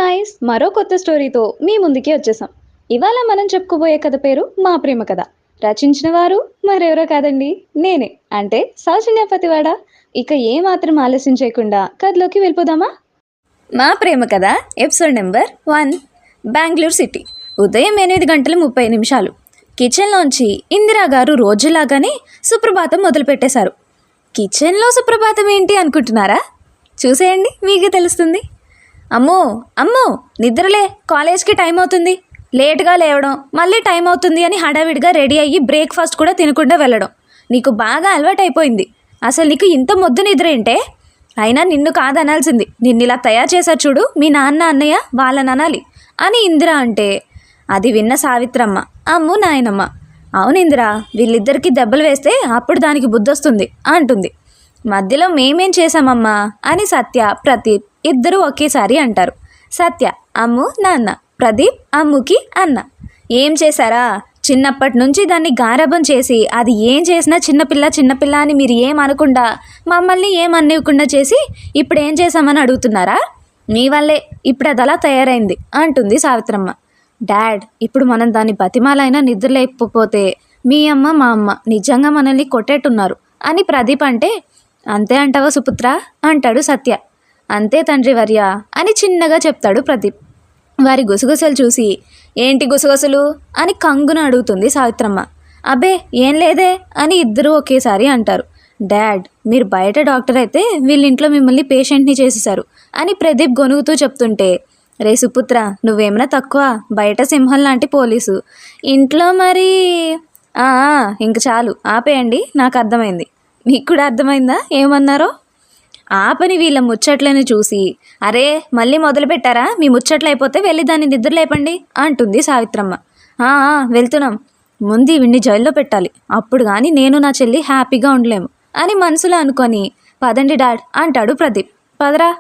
Guys మరో కొత్త స్టోరీతో మీ ముందుకి వచ్చేసాం. ఇవాళ మనం చెప్పుకోబోయే కథ పేరు మా ప్రేమ కథ. రచించిన వారు మరెవరో కాదండి, నేనే, అంటే సౌజన్య పతివాడ. ఇక ఏ మాత్రం ఆలస్యం చేయకుండా కథలోకి వెళ్ళిపోదామా. మా ప్రేమ కథ ఎపిసోడ్ నెంబర్ 1. బెంగళూరు సిటీ. ఉదయం 8:30 కిచెన్లోంచి ఇందిరా గారు రోజులాగానే సుప్రభాతం మొదలుపెట్టేశారు. కిచెన్లో సుప్రభాతం ఏంటి అనుకుంటున్నారా? చూసేయండి, మీకే తెలుస్తుంది. అమ్మో అమ్మో, నిద్రలే, కాలేజ్కి టైం అవుతుంది, లేట్గా లేవడం, మళ్ళీ టైం అవుతుంది అని హడావిడిగా రెడీ అయ్యి బ్రేక్ఫాస్ట్ కూడా తినకుండా వెళ్ళడం నీకు బాగా అలవాటైపోయింది. అసలు నీకు ఇంత మొద్దు నిద్ర ఏంటే? అయినా నిన్ను కాదనాల్సింది, నిన్ను ఇలా తయారు చేశారు చూడు మీ నాన్న అన్నయ్య, వాళ్ళని అనాలి అని ఇందిర అంటే అది విన్న సావిత్రమ్మ, అమ్ము నాయనమ్మ, అవును ఇందిరా, వీళ్ళిద్దరికీ దెబ్బలు వేస్తే అప్పుడు దానికి బుద్ధి వస్తుంది అంటుంది. మధ్యలో మేమేం చేశామమ్మా అని సత్య, ప్రదీప్ ఇద్దరూ ఒకేసారి అంటారు. సత్య అమ్ము నాన్న, ప్రదీప్ అమ్ముకి అన్న. ఏం చేశారా? చిన్నప్పటి నుంచి దాన్ని గారాబం చేసి అది ఏం చేసినా చిన్నపిల్ల అని మీరు ఏమనకుండా మమ్మల్ని ఏమనివ్వకుండా చేసి ఇప్పుడు ఏం చేశామని అడుగుతున్నారా? మీ వల్లే ఇప్పుడు అది అలా తయారైంది అంటుంది సావిత్రమ్మ. డాడ్, ఇప్పుడు మనం దాన్ని బతిమాలైనా నిద్రలేకపోతే మీ అమ్మ మా అమ్మ నిజంగా మనల్ని కొట్టేట్టున్నారు అని ప్రదీప్ అంటే, అంతే అంటావా సుపుత్ర అంటాడు సత్య. అంతే తండ్రి వర్య అని చిన్నగా చెప్తాడు ప్రదీప్. వారి గుసగుసలు చూసి ఏంటి గుసగుసలు అని కంగున అడుగుతుంది సావిత్రమ్మ. అబ్బే ఏం లేదే అని ఇద్దరూ ఒకేసారి అంటారు. డాడ్, మీరు బయట డాక్టర్ అయితే వీళ్ళింట్లో మిమ్మల్ని పేషెంట్ని చేసేశారు అని ప్రదీప్ గొనుగుతూ చెప్తుంటే, రే సుపుత్ర, నువ్వేమైనా తక్కువ, బయట సింహం లాంటి పోలీసు, ఇంట్లో మరి ఇంక చాలు ఆపేయండి, నాకు అర్థమైంది. మీకు కూడా అర్థమైందా ఏమన్నారో? ఆపని వీళ్ళ ముచ్చట్లను చూసి, అరే మళ్ళీ మొదలు పెట్టారా? మీ ముచ్చట్లు అయిపోతే వెళ్ళి దాన్ని నిద్ర లేపండి అంటుంది సావిత్రమ్మ. వెళ్తున్నాం, ముందు వీడిని జైల్లో పెట్టాలి, అప్పుడు కానీ నేను నా చెల్లి హ్యాపీగా ఉండలేము అని మనసులో అనుకొని, పదండి డాడ్ అంటాడు ప్రదీప్. పదరా.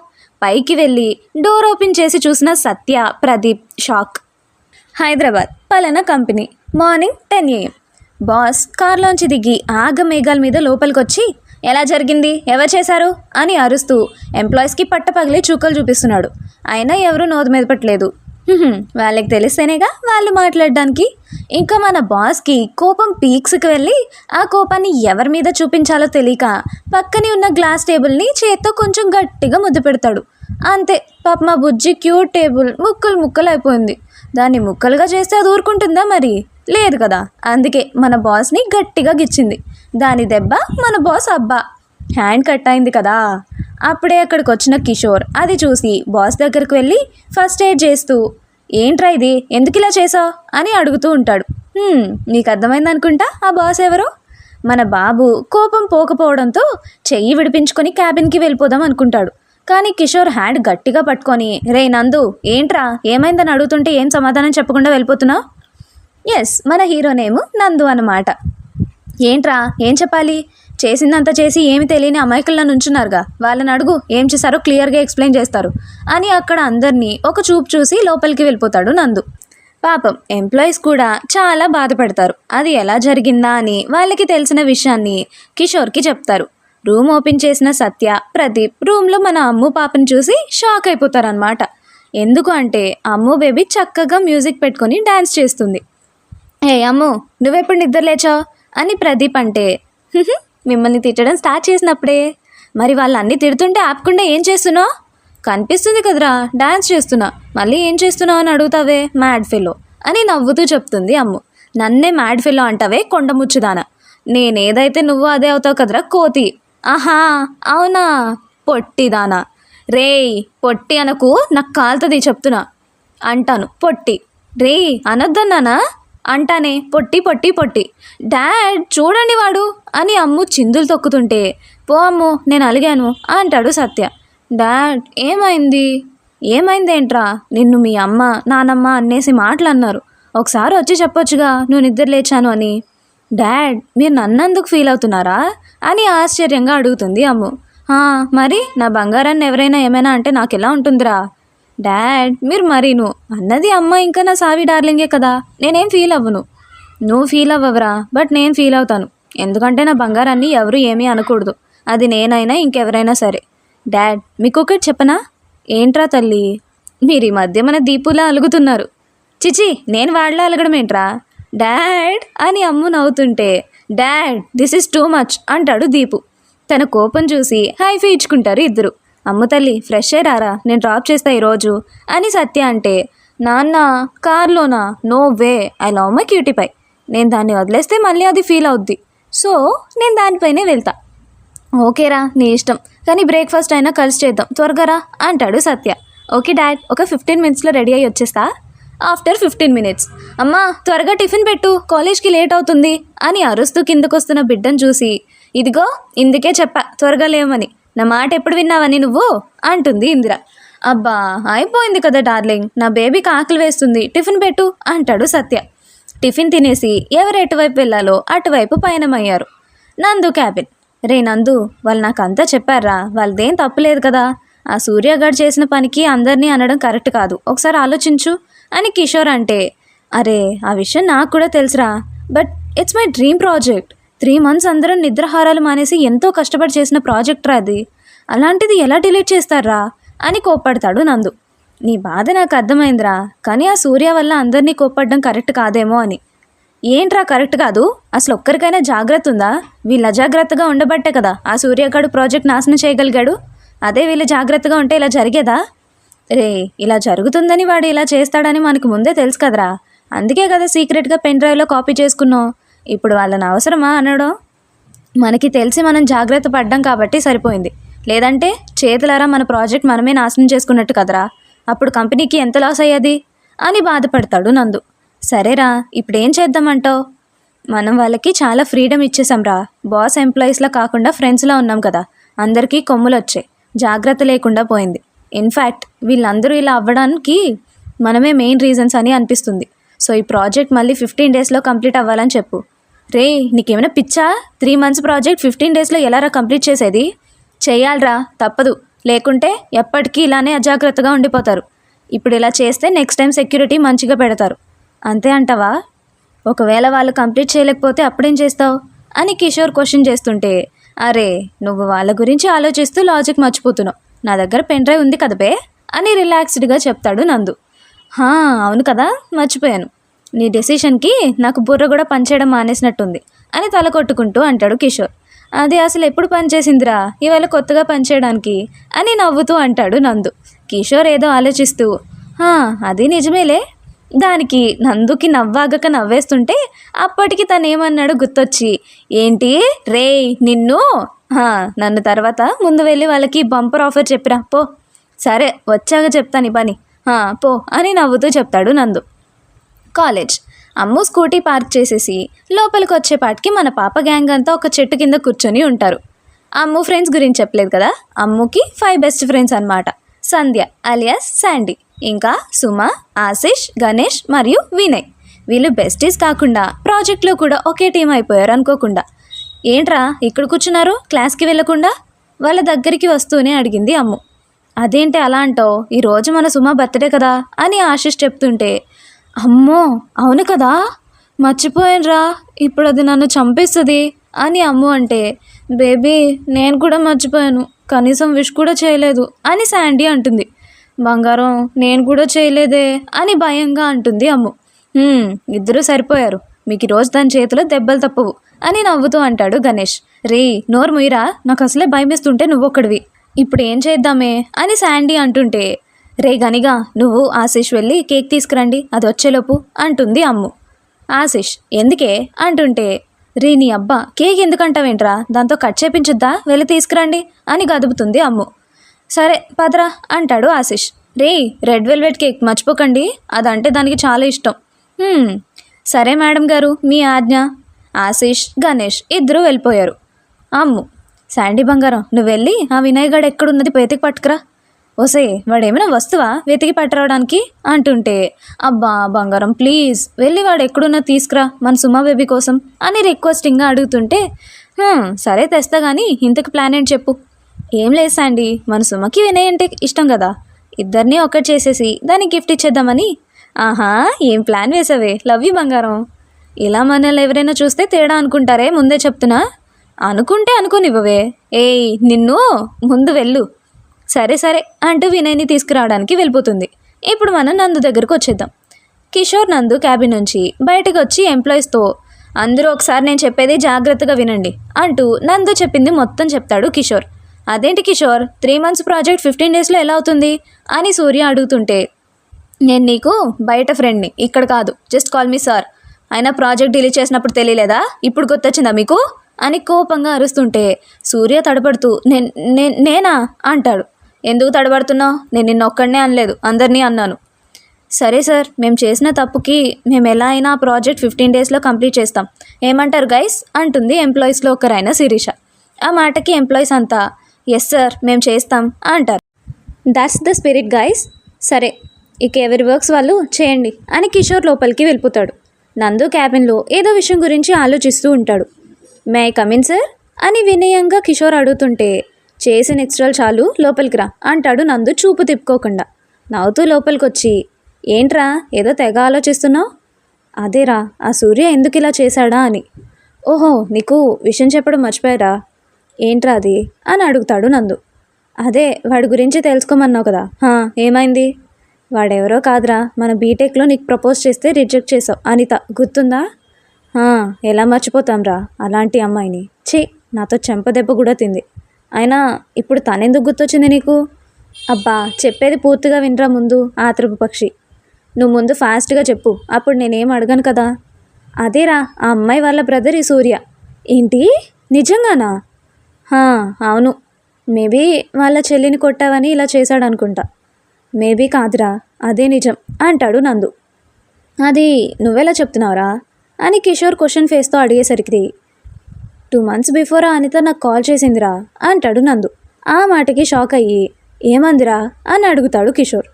పైకి వెళ్ళి డోర్ ఓపెన్ చేసి చూసిన సత్య, ప్రదీప్ షాక్. హైదరాబాద్ పలానా కంపెనీ. Morning 10 AM. బాస్ కార్లోంచి దిగి ఆగమేఘాల మీద లోపలికొచ్చి, ఎలా జరిగింది, ఎవరు చేశారు అని అరుస్తూ ఎంప్లాయీస్కి పట్టపగిలే చుక్కలు చూపిస్తున్నాడు. అయినా ఎవరు నోరు మెదపట్లేదు. వాళ్ళకి తెలిస్తేనేగా వాళ్ళు మాట్లాడడానికి. ఇంకా మన బాస్కి కోపం పీక్స్కి వెళ్ళి ఆ కోపాన్ని ఎవరి మీద చూపించాలో తెలియక పక్కనే ఉన్న గ్లాస్ టేబుల్ని చేత్తో కొంచెం గట్టిగా ముద్దు పెడతాడు. అంతే, పాప మా బుజ్జి క్యూట్ టేబుల్ ముక్కలు అయిపోయింది. దాన్ని ముక్కలుగా చేస్తే అది ఊరుకుంటుందా? మరి లేదు కదా. అందుకే మన బాస్ని గట్టిగా గిచ్చింది. దాని దెబ్బ మన బాస్ అబ్బా హ్యాండ్ కట్ అయింది కదా. అప్పుడే అక్కడికి వచ్చిన కిషోర్ అది చూసి బాస్ దగ్గరకు వెళ్ళి ఫస్ట్ ఎయిడ్ చేస్తూ, ఏంట్రా ఇది, ఎందుకు ఇలా చేసావు అని అడుగుతూ ఉంటాడు. నీకు అర్థమైంది అనుకుంటా ఆ బాస్ ఎవరో. మన బాబు కోపం పోకపోవడంతో చెయ్యి విడిపించుకొని క్యాబిన్కి వెళ్ళిపోదాం అనుకుంటాడు. కానీ కిషోర్ హ్యాండ్ గట్టిగా పట్టుకొని, రే నందు, ఏంట్రా ఏమైందని అడుగుతుంటే ఏం సమాధానం చెప్పకుండా వెళ్ళిపోతున్నావు? ఎస్, మన హీరో నేము నందు అన్నమాట. ఏంట్రా ఏం చెప్పాలి? చేసిందంతా చేసి ఏమి తెలియని అమాయకుల్లో నుంచున్నారుగా, వాళ్ళని అడుగు ఏం చేశారో క్లియర్గా ఎక్స్ప్లెయిన్ చేస్తారు అని అక్కడ అందరినీ ఒక చూపు చూసి లోపలికి వెళ్ళిపోతాడు నందు. పాపం ఎంప్లాయీస్ కూడా చాలా బాధపడతారు. అది ఎలా జరిగిందా అని వాళ్ళకి తెలిసిన విషయాన్ని కిషోర్కి చెప్తారు. రూమ్ ఓపెన్ చేసిన సత్య, ప్రదీప్ రూమ్లో మన అమ్ము పాపని చూసి షాక్ అయిపోతారనమాట. ఎందుకు అంటే అమ్ము బేబీ చక్కగా మ్యూజిక్ పెట్టుకొని డ్యాన్స్ చేస్తుంది. ఏ అమ్ము, నువ్వెప్పుడు నిద్ర లేచావు అని ప్రదీప్ అంటే, మిమ్మల్ని తిట్టడం స్టార్ట్ చేసినప్పుడే. మరి వాళ్ళు అన్నీ తిడుతుంటే ఆపకుండా ఏం చేస్తున్నావు? కనిపిస్తుంది కదరా డ్యాన్స్ చేస్తున్నా, మళ్ళీ ఏం చేస్తున్నావు అని అడుగుతావే మ్యాడ్ ఫెలో అని నవ్వుతూ చెప్తుంది అమ్ము. నన్నే మ్యాడ్ ఫెలో అంటావే కొండముచ్చుదానా, నేనేదైతే నువ్వు అదే అవుతావు కదరా కోతి. ఆహా అవునా పొట్టిదానా. రేయ్ పొట్టి అనకు, నాకు కాలుతుంది చెప్తున్నా. అంటాను పొట్టి. రేయ్ అనొద్దన్నానా? అంటానే పొట్టి పొట్టి పొట్టి. డాడ్ చూడండి వాడు అని అమ్ము చిందులు తొక్కుతుంటే, పో అమ్ము నేను అలిగాను అంటాడు సత్య. డాడ్ ఏమైందేంట్రా? నిన్ను మీ అమ్మ నానమ్మ అనేసి మాటలు అన్నారు, ఒకసారి వచ్చి చెప్పొచ్చుగా నువ్వు నిద్ర లేచాను అని. డాడ్, మీరు నన్నందుకు ఫీల్ అవుతున్నారా అని ఆశ్చర్యంగా అడుగుతుంది అమ్ము. మరి నా బంగారాన్ని ఎవరైనా ఏమైనా అంటే నాకు ఎలా ఉంటుందిరా? డాడ్, మీరు మరీను అన్నది అమ్మ ఇంకా నా సావి డార్లింగే కదా, నేనేం ఫీల్ అవ్వను. నువ్వు ఫీల్ అవ్వవరా, బట్ నేను ఫీల్ అవుతాను. ఎందుకంటే నా బంగారాన్ని ఎవరు ఏమీ అనకూడదు, అది నేనైనా ఇంకెవరైనా సరే. డాడ్, మీకు ఒకటి చెప్పనా? ఏంట్రా తల్లి? మీరు ఈ మధ్య మన దీపులా అలుగుతున్నారు. చిచి, నేను వాళ్ళ అలగడం ఏంట్రా డాడ్ అని అమ్ము నవ్వుతుంటే, dad this is too much అంటాడు దీపు. తన కోపం చూసి హైఫై ఇచ్చుకుంటారు ఇద్దరు. అమ్ము తల్లి ఫ్రెష్ అయ్యారా, నేను డ్రాప్ చేస్తా ఈరోజు అని సత్య అంటే, నాన్న కార్లోనా, no way, I love my cutie pie, నేను దాన్ని వదిలేస్తే మళ్ళీ అది ఫీల్ అవుద్ది, సో నేను దానిపైనే వెళ్తా. ఓకేరా నీ ఇష్టం, కానీ బ్రేక్ఫాస్ట్ అయినా కలిసి చేద్దాం, త్వరగా రా అంటాడు సత్య. ఓకే డాడ్, ఒక 15 మినిట్స్లో రెడీ అయ్యి వచ్చేస్తా. ఆఫ్టర్ 15 మినిట్స్, అమ్మా త్వరగా టిఫిన్ పెట్టు, కాలేజ్కి లేట్ అవుతుంది అని అరుస్తూ కిందకొస్తున్న బిడ్డను చూసి, ఇదిగో ఇందుకే చెప్పా త్వరగా లేవని, నా మాట ఎప్పుడు విన్నావని నువ్వు అంటుంది ఇందిర. అబ్బా అయిపోయింది కదా డార్లింగ్, నా బేబీకి ఆకలి వేస్తుంది, టిఫిన్ పెట్టు అంటాడు సత్య. టిఫిన్ తినేసి ఎవరు ఎటువైపు వెళ్ళాలో అటువైపు పయనమయ్యారు. నందు క్యాబిన్. రే నందు, వాళ్ళు నాకు అంతా చెప్పారా, వాళ్ళదేం తప్పులేదు కదా, ఆ సూర్యగాడు చేసిన పనికి అందరినీ అనడం కరెక్ట్ కాదు, ఒకసారి ఆలోచించు అని కిషోర్ అంటే, అరే ఆ విషయం నాకు కూడా తెలుసురా, but it's my dream project, 3 months అందరం నిద్రాహారాలు మానేసి ఎంతో కష్టపడి చేసిన ప్రాజెక్ట్ రా అది, అలాంటిది ఎలా డిలీట్ చేస్తారా అని కోప్పడతాడు నందు. నీ బాధ నాకు అర్థమైందిరా, కానీ ఆ సూర్య వల్ల అందరినీ కోప్పడడం కరెక్ట్ కాదేమో అని. ఏంట్రా కరెక్ట్ కాదు, అసలు ఒక్కరికైనా జాగ్రత్త ఉందా, వీళ్ళు అజాగ్రత్తగా ఉండబట్టే కదా ఆ సూర్యగాడు ప్రాజెక్ట్ నాశనం చేయగలిగాడు, అదే వీళ్ళు జాగ్రత్తగా ఉంటే ఇలా జరిగేదా. రే ఇలా జరుగుతుందని వాడు ఇలా చేస్తాడని మనకు ముందే తెలుసు కదరా, అందుకే కదా సీక్రెట్గా పెన్ డ్రైవ్లో కాపీ చేసుకున్నాం, ఇప్పుడు వాళ్ళని అవసరమా అనడం, మనకి తెలిసి మనం జాగ్రత్త పడ్డాం కాబట్టి సరిపోయింది, లేదంటే చేతులారా మన ప్రాజెక్ట్ మనమే నాశనం చేసుకున్నట్టు కదరా, అప్పుడు కంపెనీకి ఎంత లాస్ అయ్యేది అని బాధపడతాడు నందు. సరేరా ఇప్పుడేం చేద్దామంటావు, మనం వాళ్ళకి చాలా ఫ్రీడమ్ ఇచ్చేసాంరా, బాస్ ఎంప్లాయీస్లా కాకుండా ఫ్రెండ్స్లా ఉన్నాం కదా, అందరికీ కొమ్ములు వచ్చాయి, జాగ్రత్త లేకుండా పోయింది, ఇన్ఫ్యాక్ట్ వీళ్ళందరూ ఇలా అవ్వడానికి మనమే మెయిన్ రీజన్స్ అని అనిపిస్తుంది, సో ఈ ప్రాజెక్ట్ మళ్ళీ 15 డేస్లో కంప్లీట్ అవ్వాలని చెప్పు. రే నీకేమైనా పిచ్చా, 3 మంత్స్ ప్రాజెక్ట్ 15 డేస్లో ఎలారా కంప్లీట్ చేసేది, చేయాలరా తప్పదు, లేకుంటే ఎప్పటికీ ఇలానే అజాగ్రత్తగా ఉండిపోతారు, ఇప్పుడు ఇలా చేస్తే నెక్స్ట్ టైం సెక్యూరిటీ మంచిగా పెడతారు, అంతే అంటావా, ఒకవేళ వాళ్ళు కంప్లీట్ చేయలేకపోతే అప్పుడేం చేస్తావు అని కిషోర్ క్వశ్చన్ చేస్తుంటే, అరే నువ్వు వాళ్ళ గురించి ఆలోచిస్తూ లాజిక్ మర్చిపోతున్నావు, నా దగ్గర పెన్ డ్రైవ్ ఉంది కదబే అని రిలాక్స్డ్గా చెప్తాడు నందు. అవును కదా మర్చిపోయాను, నీ డెసిషన్కి నాకు బుర్ర కూడా పనిచేయడం మానేసినట్టుంది అని తల కొట్టుకుంటూ అంటాడు కిషోర్. అది అసలు ఎప్పుడు పనిచేసిందిరా, ఇవాళ కొత్తగా పనిచేయడానికి అని నవ్వుతూ అంటాడు నందు. కిషోర్ ఏదో ఆలోచిస్తూ, అది నిజమేలే, దానికి నందుకి నవ్వాగక నవ్వేస్తుంటే అప్పటికి తనేమన్నాడు గుర్తొచ్చి, ఏంటి రే నిన్ను, నన్ను తర్వాత ముందు వెళ్ళి వాళ్ళకి బంపర్ ఆఫర్ చెప్పిరా పో, సరే వచ్చాక చెప్తాను ఈ పని, పో అని నవ్వుతూ చెప్తాడు నందు. కాలేజ్. అమ్ము స్కూటీ పార్క్ చేసేసి లోపలికి వచ్చేపాటికి మన పాప గ్యాంగ్ అంతా ఒక చెట్టు కింద కూర్చొని ఉంటారు. అమ్ము ఫ్రెండ్స్ గురించి చెప్పలేదు కదా, అమ్ముకి 5 బెస్ట్ ఫ్రెండ్స్ అన్నమాట. సంధ్య అలియాస్ శాండీ, ఇంకా సుమ, ఆశిష్, గణేష్ మరియు వినయ్. వీళ్ళు బెస్టీస్ కాకుండా ప్రాజెక్ట్లో కూడా ఒకే టీం అయిపోయారు అనుకోకుండా. ఏంట్రా ఇక్కడ కూర్చున్నారు క్లాస్కి వెళ్ళకుండా, వాళ్ళ దగ్గరికి వస్తూనే అడిగింది అమ్ము. అదేంటి అలా అంటావు, ఈరోజు మన సుమ బర్త్డే కదా అని ఆశిష్ చెప్తుంటే, అమ్మో అవును కదా మర్చిపోయానురా, ఇప్పుడు అది నన్ను చంపేస్తుంది అని అమ్ము అంటే, బేబీ నేను కూడా మర్చిపోయాను, కనీసం విష్ కూడా చేయలేదు అని శాండీ అంటుంది. బంగారం నేను కూడా చేయలేదే అని భయంగా అంటుంది అమ్ము. ఇద్దరూ సరిపోయారు, మీకు ఈరోజు దాని చేతిలో దెబ్బలు తప్పవు అని నవ్వుతూ అంటాడు గణేష్. రే నోరు ముయిరా, నాకు అసలే భయమేస్తుంటే నువ్వొక్కడివి, ఇప్పుడు ఏం చేద్దామే అని శాండీ అంటుంటే, రే గనిగా నువ్వు ఆశిష్ వెళ్ళి కేక్ తీసుకురండి, అది వచ్చేలోపు అంటుంది అమ్ము. ఆశిష్ ఎందుకే అంటుంటే, రే నీ అబ్బా కేక్ ఎందుకంటావేంట్రా, దాంతో కట్ చేపించుద్దా, వెళ్ళి తీసుకురండి అని గదుపుతుంది అమ్ము. సరే పదరా అంటాడు ఆశిష్. రే రెడ్ వెల్వెట్ కేక్ మర్చిపోకండి, అదంటే దానికి చాలా ఇష్టం. సరే మేడం గారు మీ ఆజ్ఞ. ఆశిష్ గణేష్ ఇద్దరూ వెళ్ళిపోయారు. అమ్ము, శాండీ బంగారం నువ్వు వెళ్ళి ఆ వినయ్ గడు ఎక్కడున్నది వెతికి పట్టుకురా. ఓసే వాడేమైనా వస్తువా వెతికి పట్టరావడానికి అంటుంటే, అబ్బా బంగారం ప్లీజ్ వెళ్ళి వాడు ఎక్కడున్నా తీసుకురా మన సుమా బేబీ కోసం అని రిక్వెస్టింగ్గా అడుగుతుంటే, సరే తెస్తా కానీ ఇంతకు ప్లాన్ ఏంటి చెప్పు. ఏం లేదు శాండీ, మన సుమకి వినయ్ అంటే ఇష్టం కదా, ఇద్దరినీ ఒక్కటి చేసేసి దానికి గిఫ్ట్ ఇచ్చేద్దామని. ఆహా ఏం ప్లాన్ వేసావే, లవ్ యూ బంగారం. ఇలా మనల్ని ఎవరైనా చూస్తే తేడా అనుకుంటారే, ముందే చెప్తున్నా. అనుకుంటే అనుకోనివ్వవే, ఏయ్ నిన్ను ముందు వెళ్ళు. సరే సరే అంటూ వినయ్ని తీసుకురావడానికి వెళ్ళిపోతుంది. ఇప్పుడు మనం నందు దగ్గరకు వచ్చేద్దాం. కిషోర్ నందు క్యాబిన్ నుంచి బయటకు వచ్చి ఎంప్లాయీస్తో అందరూ ఒకసారి నేను చెప్పేది జాగ్రత్తగా వినండి అంటూ నందు చెప్పింది మొత్తం చెప్తాడు కిషోర్. అదేంటి కిషోర్ 3 months ప్రాజెక్ట్ 15 daysలో ఎలా అవుతుంది అని సూర్య అడుగుతుంటే, నేను నీకు బయట ఫ్రెండ్ని, ఇక్కడ కాదు, జస్ట్ కాల్ మీ సార్. అయినా ప్రాజెక్ట్ డిలీట్ చేసినప్పుడు తెలియలేదా, ఇప్పుడు గుర్తొచ్చిందా మీకు అని కోపంగా అరుస్తుంటే సూర్య తడబడుతూ నేనా అంటాడు. ఎందుకు తడబడుతున్నావు? నేను నిన్న ఒక్కడనే అనలేదు, అందరినీ అన్నాను. సరే సార్, మేము చేసిన తప్పుకి మేము ఎలా అయినా ఆ ప్రాజెక్ట్ 15 daysలో కంప్లీట్ చేస్తాం, ఏమంటారు గైస్ అంటుంది ఎంప్లాయీస్లో ఒకరైన శిరీష. ఆ మాటకి ఎంప్లాయీస్ అంతా ఎస్ సార్ మేము చేస్తాం అంటారు. That's the spirit guys. సరే ఇక ఎవరి వర్క్స్ వాళ్ళు చేయండి అని కిషోర్ లోపలికి వెళ్ళిపోతాడు. నందు క్యాబిన్లో ఏదో విషయం గురించి ఆలోచిస్తూ ఉంటాడు. మే ఐ కమిన్ సార్ అని వినయంగా కిషోర్ అడుగుతుంటే, చేసిన ఎక్స్ట్రాలు చాలు లోపలికి రా అంటాడు నందు చూపు తిప్పుకోకుండా. నవ్వుతూ లోపలికి వచ్చి, ఏంట్రా ఏదో తెగ ఆలోచిస్తున్నావు? అదేరా ఆ సూర్య ఎందుకు ఇలా చేశాడా అని. ఓహో నీకు విషయం చెప్పడం మర్చిపోయారా? ఏంట్రా అది అని అడుగుతాడు నందు. అదే వాడి గురించి తెలుసుకోమన్నావు కదా, ఏమైంది? వాడెవరో కాదురా, మన బీటెక్లో నీకు ప్రపోజ్ చేస్తే రిజెక్ట్ చేసావు అనిత, గుర్తుందా? ఎలా మర్చిపోతాంరా అలాంటి అమ్మాయిని. ఛీ, నాతో చెంపదెబ్బ కూడా తింది. అయినా ఇప్పుడు తనెందుకు గుర్తొచ్చింది నీకు? అబ్బా చెప్పేది పూర్తిగా వినరా ముందు ఆత్రపు పక్షి. నువ్వు ముందు ఫాస్ట్గా చెప్పు, అప్పుడు నేనేం అడగను కదా. అదేరా ఆ అమ్మాయి వాళ్ళ బ్రదర్ ఈ సూర్య. ఏంటి నిజంగానా? అవును, మేబీ వాళ్ళ చెల్లిని కొట్టావని ఇలా చేశాడు అనుకుంటా. మేబీ కాదురా, అదే నిజం అంటాడు నందు. అది నువ్వెలా చెప్తున్నావురా అని కిషోర్ క్వశ్చన్ ఫేస్తో అడిగేసరికి, 2 months బిఫోర్ అనిత నాకు కాల్ చేసిందిరా అంటాడు నందు. ఆ మాటకి షాక్ అయ్యి, ఏమందిరా అని అడుగుతాడు కిషోర్.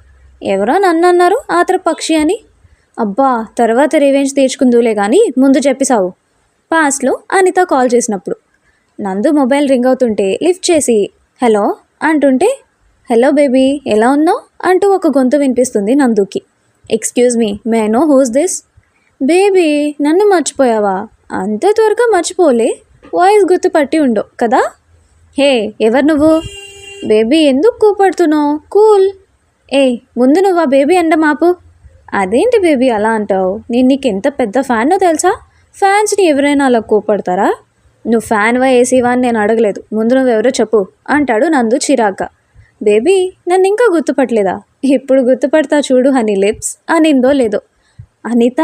ఎవరో నన్ను అన్నారు ఆత్ర పక్షి అని. అబ్బా తర్వాత రివెంజ్ తీర్చుకుందులే కానీ ముందు చెప్పిసావు. పాస్ట్లో అనిత కాల్ చేసినప్పుడు నందు మొబైల్ రింగ్ అవుతుంటే లిఫ్ట్ చేసి హలో అంటుంటే, హలో బేబీ ఎలా ఉన్నావు అంటూ ఒక గొంతు వినిపిస్తుంది నందుకి. Excuse me, may I know who's this? Baby నన్ను మర్చిపోయావా? అంతే త్వరగా మర్చిపోలే, వాయిస్ గుర్తుపట్టి ఉండవు కదా. హే ఎవరు నువ్వు? బేబీ ఎందుకు కోపడుతున్నావు? కూల్. ముందు నువ్వు ఆ బేబీ అండ మాపు. అదేంటి బేబీ అలా అంటావు? నేను నీకు ఎంత పెద్ద ఫ్యాన్నో తెలుసా? ఫ్యాన్స్ని ఎవరైనా అలా కోపడతారా? నువ్వు ఫ్యాన్వా ఏసీవా అని నేను అడగలేదు, ముందు నువ్వెవరో చెప్పు అంటాడు నందు చిరాక. బేబీ నన్ను ఇంకా గుర్తుపట్టలేదా? ఇప్పుడు గుర్తుపడతా చూడు హనీ లిప్స్ అనిందో లేదో. అనిత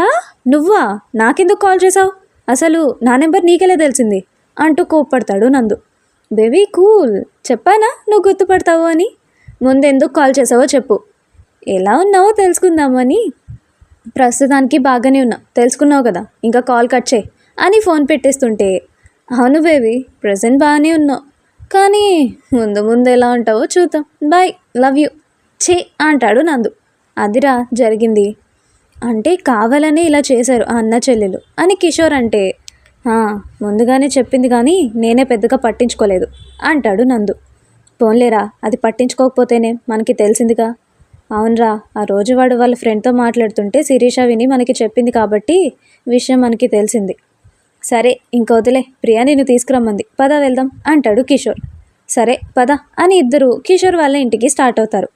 నువ్వా? నాకెందుకు కాల్ చేసావు? అసలు నా నెంబర్ నీకెలా తెలిసింది అంటూ కోప్పడతాడు నందు. బేబీ కూల్, చెప్పానా నువ్వు గుర్తుపడతావు అని. ముందెందుకు కాల్ చేసావో చెప్పు. ఎలా ఉన్నావో తెలుసుకుందామని. ప్రస్తుతానికి బాగానే ఉన్నా, తెలుసుకున్నావు కదా, ఇంకా కాల్ కట్ చేయి అని ఫోన్ పెట్టేస్తుంటే, అవును బేబీ ప్రజెంట్ బాగానే ఉన్నావు, కానీ ముందు ముందు ఎలా ఉంటావో చూద్దాం, బాయ్, లవ్ యూ. ఛీ అంటాడు నందు. అదిరా జరిగింది. అంటే కావాలని ఇలా చేశారు ఆ అన్న చెల్లెలు అని కిషోర్ అంటే, ముందుగానే చెప్పింది కానీ నేనే పెద్దగా పట్టించుకోలేదు అంటాడు నందు. పోన్లేరా, అది పట్టించుకోకపోతేనే మనకి తెలిసిందిగా. అవునరా, ఆ రోజు వాడు వాళ్ళ ఫ్రెండ్తో మాట్లాడుతుంటే శిరీష విని మనకి చెప్పింది కాబట్టి విషయం మనకి తెలిసింది. సరే ఇంక వదిలే, ప్రియా నిన్ను తీసుకురమ్మంది, పద వెళ్దాం అంటాడు కిషోర్. సరే పద అని ఇద్దరు కిషోర్ వాళ్ళ ఇంటికి స్టార్ట్ అవుతారు.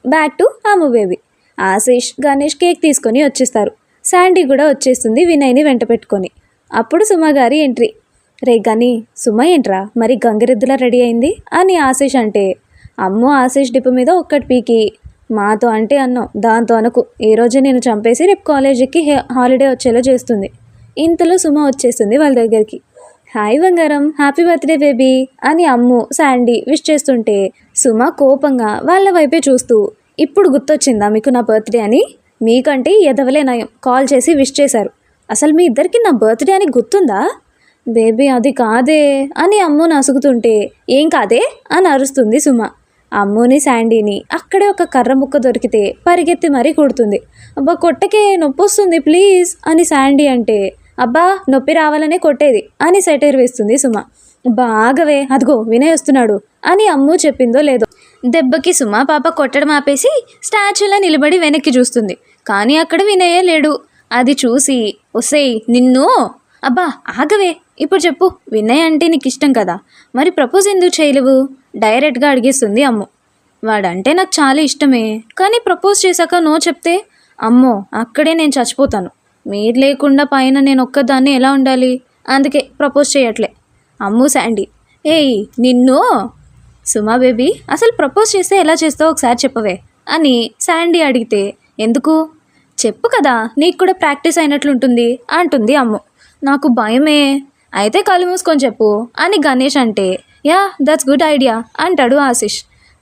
Back to Ammu baby. Ashish Ganesh cake తీసుకొని వచ్చేస్తారు. శాండీ కూడా వచ్చేస్తుంది వినయ్ని వెంట పెట్టుకొని. అప్పుడు సుమ గారి ఎంట్రీ. రే గని, సుమ ఏంట్రా మరి గంగిరెద్దులా రెడీ అయింది అని ఆశీష్ అంటే, అమ్మో ఆశీష్ డిప్పు మీద ఒక్కటి పీకి, మాతో అంటే అన్నాం, దాంతో అనుకు, ఈరోజు నేను చంపేసి రేపు కాలేజీకి హాలిడే వచ్చేలా చేస్తుంది. ఇంతలో సుమ వచ్చేస్తుంది వాళ్ళ దగ్గరికి. హాయ్ బంగారం, హ్యాపీ బర్త్డే బేబీ అని అమ్ము శాండీ విష్ చేస్తుంటే సుమ కోపంగా వాళ్ళ వైపే చూస్తూ, ఇప్పుడు గుర్తొచ్చిందా మీకు నా బర్త్డే అని? మీకంటే ఎదవలే నయం కాల్ చేసి విష్ చేశారు. అసలు మీ ఇద్దరికి నా బర్త్డే అని గుర్తుందా? బేబీ అది కాదే అని అమ్ము నసుగుతుంటే, ఏం కాదే అని అరుస్తుంది సుమ. అమ్ముని శాండీని అక్కడే ఒక కర్ర ముక్క దొరికితే పరిగెత్తి మరీ కొడుతుంది. అబ్బా కొట్టకే, నొప్పి వస్తుంది ప్లీజ్ అని శాండీ అంటే, అబ్బా నొప్పి రావాలనే కొట్టేది అని సెటైర్ వేస్తుంది సుమ. బాగవే, అదిగో వినయ్ వస్తున్నాడు అని అమ్ము చెప్పిందో లేదో దెబ్బకి సుమ పాప కొట్టడం ఆపేసి స్టాచ్యూలా నిలబడి వెనక్కి చూస్తుంది. కానీ అక్కడ వినయే లేడు. అది చూసి, ఒసేయ్ నిన్ను, అబ్బా ఆగవే, ఇప్పుడు చెప్పు, వినయ్ అంటే నీకు ఇష్టం కదా, మరి ప్రపోజ్ ఎందుకు చేయలేవు డైరెక్ట్గా అడిగేస్తుంది అమ్ము. వాడంటే నాకు చాలా ఇష్టమే, కానీ ప్రపోజ్ చేశాక నో చెప్తే అమ్మో అక్కడే నేను చచ్చిపోతాను. మీరు లేకుండా పైన నేను ఒక్కదాన్ని ఎలా ఉండాలి? అందుకే ప్రపోజ్ చేయట్లే. అమ్ము శాండీ. ఏయ్ నిన్ను. సుమా బేబీ, అసలు ప్రపోజ్ చేస్తే ఎలా చేస్తావు ఒకసారి చెప్పవే అని శాండీ అడిగితే, ఎందుకు చెప్పు కదా, నీకు కూడా ప్రాక్టీస్ అయినట్లుంటుంది అంటుంది అమ్ము. నాకు భయమే. అయితే కళ్ళు మూసుకొని చెప్పు అని గణేష్ అంటే, యా దట్స్ గుడ్ ఐడియా అంటాడు ఆశిష్.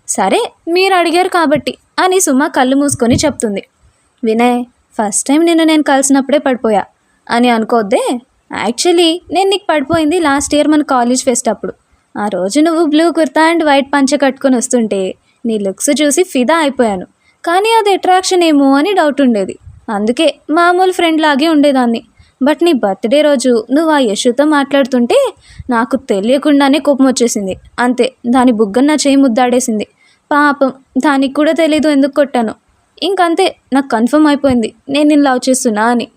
సరే మీరు అడిగారు కాబట్టి అని సుమ కళ్ళు మూసుకొని చెప్తుంది. వినయ్, ఫస్ట్ టైం నేను కలిసినప్పుడే పడిపోయా అని అనుకోద్దే. యాక్చువల్లీ నేను నీకు పడిపోయింది లాస్ట్ ఇయర్ మన కాలేజ్ ఫెస్ట్ అప్పుడు. ఆ రోజు నువ్వు బ్లూ కుర్తా అండ్ వైట్ పంచ కట్టుకొని వస్తుంటే నీ లుక్స్ చూసి ఫిదా అయిపోయాను. కానీ అది అట్రాక్షన్ ఏమో అని డౌట్ ఉండేది. అందుకే మామూలు ఫ్రెండ్ లాగే ఉండేదాన్ని. బట్ నీ బర్త్డే రోజు నువ్వు ఆ యశుతో మాట్లాడుతుంటే నాకు తెలియకుండానే కోపం వచ్చేసింది. అంతే, దాని బుగ్గన నా చేయి ముద్దాడేసింది. పాపం, దానికి కూడా తెలీదు ఎందుకు కొట్టాను. ఇంకంతే, నాకు కన్ఫర్మ్ అయిపోయింది నేను నిన్ను లవ్ చేస్తున్నా అని.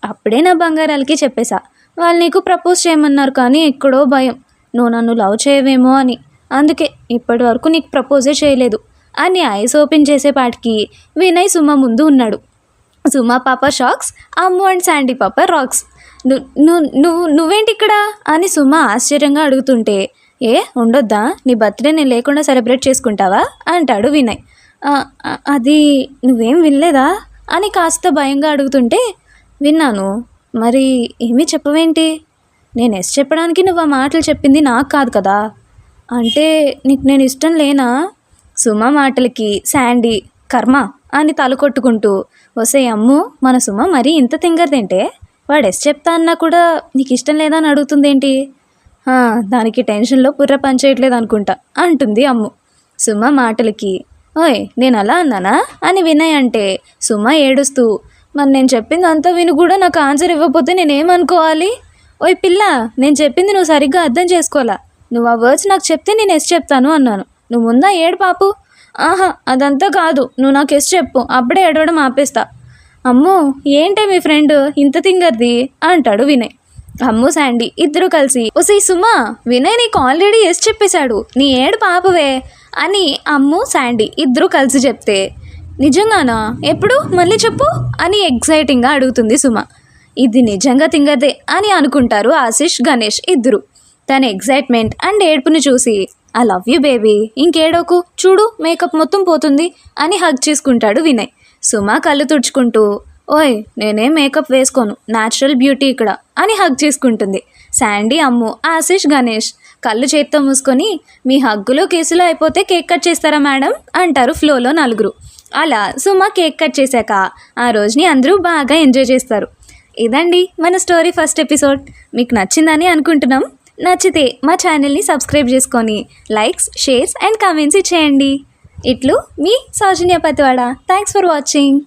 అప్పుడే నా బంగారాలకి చెప్పేశా. వాళ్ళు నీకు ప్రపోజ్ చేయమన్నారు, కానీ ఎక్కడో భయం నువ్వు నన్ను లవ్ చేయవేమో అని. అందుకే ఇప్పటి వరకు నీకు ప్రపోజే చేయలేదు అని ఐస్ ఓపెన్ చేసేపాటికి వినయ్ సుమ ముందు ఉన్నాడు. సుమా పాప షాక్స్, అమ్ము అండ్ శాండీ పాప రాక్స్. నువ్వేంటి ఇక్కడ అని సుమ ఆశ్చర్యంగా అడుగుతుంటే, ఏ ఉండొద్దా, నీ బర్త్డే నేను లేకుండా సెలబ్రేట్ చేసుకుంటావా అంటాడు వినయ్. అది నువ్వేం వినలేదా అని కాస్త భయంగా అడుగుతుంటే, విన్నాను, మరి ఏమీ చెప్పవేంటి? నేను ఎస్ చెప్పడానికి నువ్వు ఆ మాటలు చెప్పింది నాకు కాదు కదా. అంటే నీకు నేను ఇష్టం లేనా? సుమ మాటలకి శాండీ కర్మ అని తల కొట్టుకుంటూ, వసే అమ్ము, మన సుమ మరీ ఇంత తింగరదేంటే, వాడు ఎస్ చెప్తా అన్నా కూడా నీకు ఇష్టం లేదా అని అడుగుతుందేంటి? దానికి టెన్షన్లో పుర్ర పనిచేయట్లేదు అనుకుంటా అంటుంది అమ్ము. సుమ మాటలకి, ఓయ్ నేను అలా అన్నానా అని వినయ్ అంటే, సుమ ఏడుస్తూ, మరి నేను చెప్పింది అంతా విని కూడా నాకు ఆన్సర్ ఇవ్వకపోతే నేనేమనుకోవాలి? ఓయ్ పిల్ల, నేను చెప్పింది నువ్వు సరిగ్గా అర్థం చేసుకోవాలా. నువ్వు ఆ వర్డ్స్ నాకు చెప్తే నేను ఎస్ చెప్తాను అన్నాను. నువ్వు ముందా ఏడు పాపు. అదంతా కాదు, నువ్వు నాకు ఎస్ చెప్పు, అప్పుడే ఏడవడం ఆపేస్తా. అమ్మో ఏంటే మీ ఫ్రెండ్ ఇంత తింగర్ది అంటాడు వినయ్. అమ్ము శాండీ ఇద్దరు కలిసి, ఓసై సుమా, వినయ్ నీకు ఆల్రెడీ ఎస్ చెప్పేశాడు, నీ ఏడు పాపవే అని అమ్ము శాండీ ఇద్దరు కలిసి చెప్తే, నిజంగానా? ఎప్పుడు? మళ్ళీ చెప్పు అని ఎగ్జైటింగ్గా అడుగుతుంది సుమ. ఇది నిజంగా తింగర్దే అని అనుకుంటారు ఆశిష్, గణేష్ ఇద్దరు. తన ఎగ్జైట్మెంట్ అండ్ ఏడుపుని చూసి, ఐ లవ్ యూ బేబీ, ఇంకేడోకు, చూడు మేకప్ మొత్తం పోతుంది అని హగ్ చేసుకుంటాడు వినయ్. సుమ కళ్ళు తుడుచుకుంటూ, ఓయ్ నేనేం మేకప్ వేసుకోను, న్యాచురల్ బ్యూటీ ఇక్కడ అని హగ్ చేసుకుంటుంది. శాండీ, అమ్ము, ఆశిష్, గణేష్ కళ్ళు చేత్తో మూసుకొని, మీ హగ్గులో కేసులో అయిపోతే కేక్ కట్ చేస్తారా మేడం అంటారు ఫ్లోలో నలుగురు. అలా సుమ కేక్ కట్ చేశాక ఆ రోజుని అందరూ బాగా ఎంజాయ్ చేస్తారు. ఇదండి మన స్టోరీ ఫస్ట్ ఎపిసోడ్. మీకు నచ్చిందని అనుకుంటున్నాం. నచ్చితే మా ఛానల్ని సబ్స్క్రైబ్ చేసుకొని లైక్స్, షేర్స్ అండ్ కామెంట్స్ ఇచ్చేయండి. ఇట్లు మీ Soujanya Pathivada. Thanks for watching.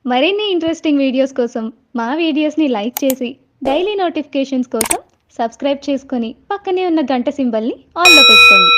మరిన్ని ఇంట్రెస్టింగ్ వీడియోస్ కోసం మా వీడియోస్ని లైక్ చేసి డైలీ నోటిఫికేషన్స్ కోసం సబ్స్క్రైబ్ చేసుకొని పక్కనే ఉన్న గంట సింబల్ని ఆన్లో పెట్టుకోండి.